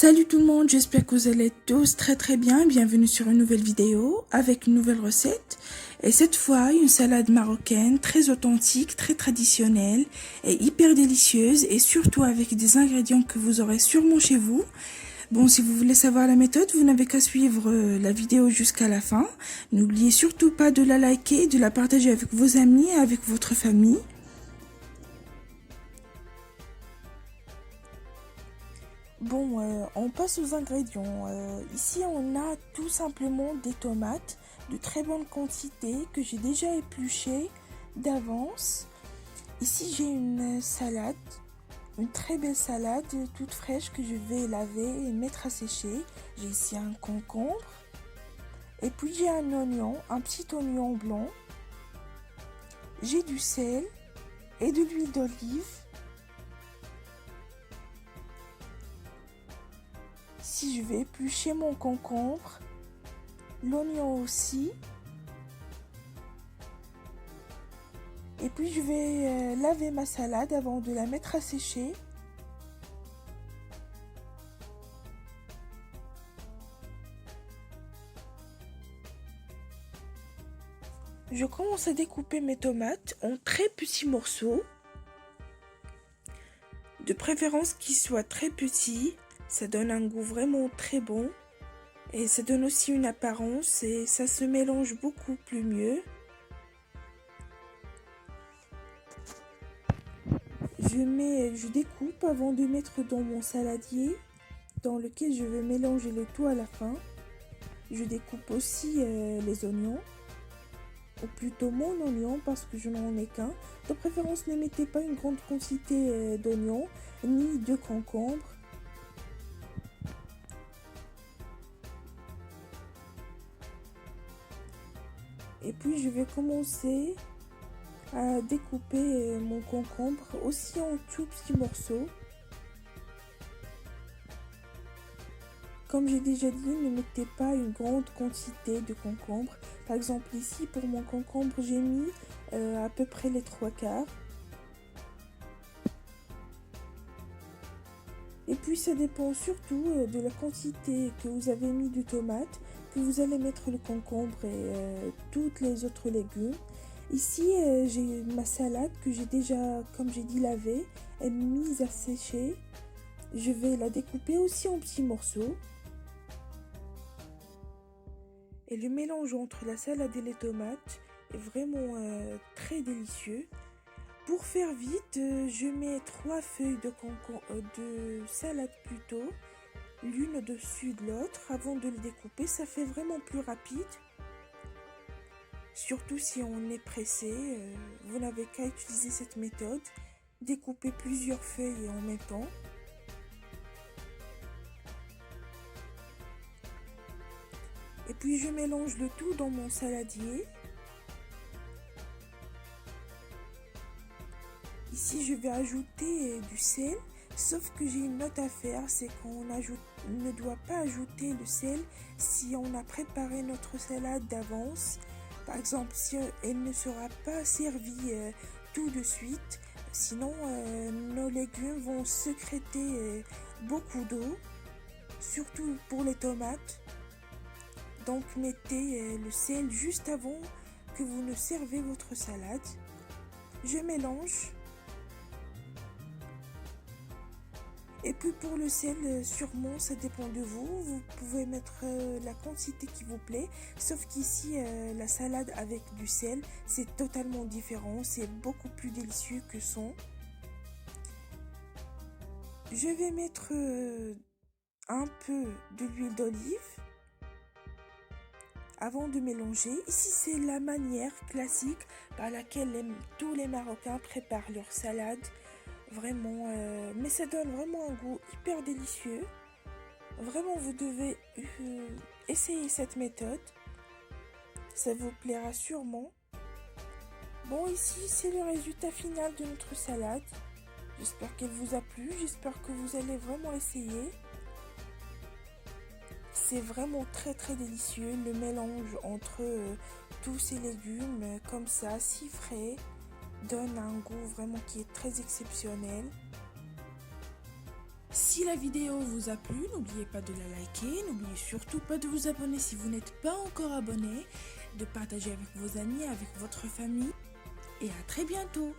Salut tout le monde, j'espère que vous allez tous très bien. Bienvenue sur une nouvelle vidéo avec une nouvelle recette. Et cette fois, une salade marocaine très authentique, très traditionnelle et hyper délicieuse et surtout avec des ingrédients que vous aurez sûrement chez vous. Bon, si vous voulez savoir la méthode, vous n'avez qu'à suivre la vidéo jusqu'à la fin. N'oubliez surtout pas de la liker, de la partager avec vos amis et avec votre famille. Bon, on passe aux ingrédients. Ici, on a tout simplement des tomates de très bonne quantité que j'ai déjà épluchées d'avance. Ici, j'ai une salade, une très belle salade toute fraîche que je vais laver et mettre à sécher. J'ai ici un concombre. Et puis, j'ai un oignon, un petit oignon blanc. J'ai du sel et de l'huile d'olive. Ici, je vais éplucher mon concombre, l'oignon aussi. Et puis, je vais laver ma salade avant de la mettre à sécher. Je commence à découper mes tomates en très petits morceaux. De préférence qu'ils soient très petits. Ça donne un goût vraiment très bon. Et ça donne aussi une apparence et ça se mélange beaucoup plus mieux. Je découpe avant de mettre dans mon saladier dans lequel je vais mélanger le tout à la fin. Je découpe aussi les oignons, ou plutôt mon oignon parce que je n'en ai qu'un. De préférence, ne mettez pas une grande quantité d'oignons ni de concombre. Et puis je vais commencer à découper mon concombre aussi en tout petits morceaux. Comme j'ai déjà dit, ne mettez pas une grande quantité de concombre. Par exemple ici pour mon concombre j'ai mis à peu près les 3/4. Et puis ça dépend surtout de la quantité que vous avez mis de tomates, que vous allez mettre le concombre et toutes les autres légumes. Ici j'ai ma salade que j'ai déjà, comme j'ai dit, lavée et mise à sécher. Je vais la découper aussi en petits morceaux. Et le mélange entre la salade et les tomates est vraiment très délicieux. Pour faire vite, je mets 3 feuilles de salade plutôt, l'une au-dessus de l'autre avant de le découper. Ça fait vraiment plus rapide. Surtout si on est pressé, vous n'avez qu'à utiliser cette méthode. Découper plusieurs feuilles en même temps. Et puis je mélange le tout dans mon saladier. Ici je vais ajouter du sel, sauf que j'ai une note à faire, c'est qu'on ne doit pas ajouter le sel si on a préparé notre salade d'avance. Par exemple, si elle ne sera pas servie tout de suite, sinon nos légumes vont sécréter beaucoup d'eau, surtout pour les tomates. Donc mettez le sel juste avant que vous ne servez votre salade. Je mélange. Et puis pour le sel, sûrement ça dépend de vous. Vous pouvez mettre la quantité qui vous plaît. Sauf qu'ici, la salade avec du sel, c'est totalement différent. C'est beaucoup plus délicieux que sans. Je vais mettre un peu de l'huile d'olive avant de mélanger. Ici, c'est la manière classique par laquelle tous les Marocains préparent leur salade. Vraiment, mais ça donne vraiment un goût hyper délicieux. Vraiment, vous devez essayer cette méthode. Ça vous plaira sûrement. Bon, ici, c'est le résultat final de notre salade. J'espère qu'elle vous a plu. J'espère que vous allez vraiment essayer. C'est vraiment très délicieux. Le mélange entre tous ces légumes, comme ça, si frais, donne un goût vraiment qui est très exceptionnel. Si la vidéo vous a plu, n'oubliez pas de la liker, n'oubliez surtout pas de vous abonner si vous n'êtes pas encore abonné, de partager avec vos amis, avec votre famille et à très bientôt.